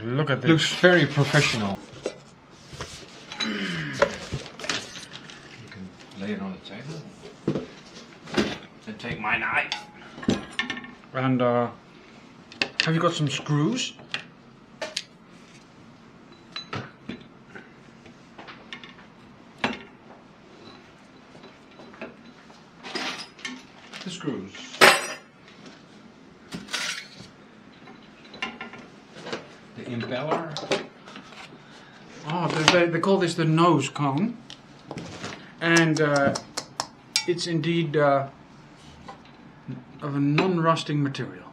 Look at this. Looks very professional. You can lay it on the table. And take my knife. And have you got some screws? The screws. The impeller. Oh, they call this the nose cone. And it's indeed of a non-rusting material.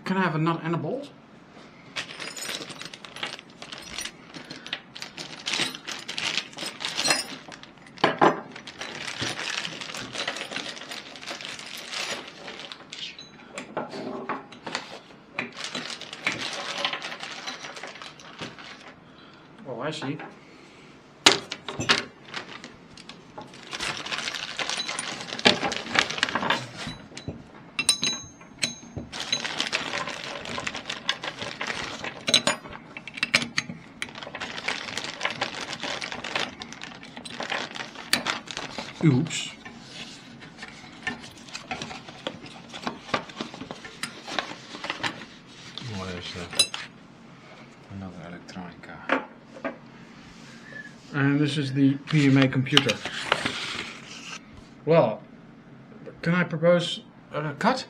Can I have a nut and a bolt? Oh, I see. Oops. Oh, there's another electronica. And this is the PMA computer. Well, can I propose a cut?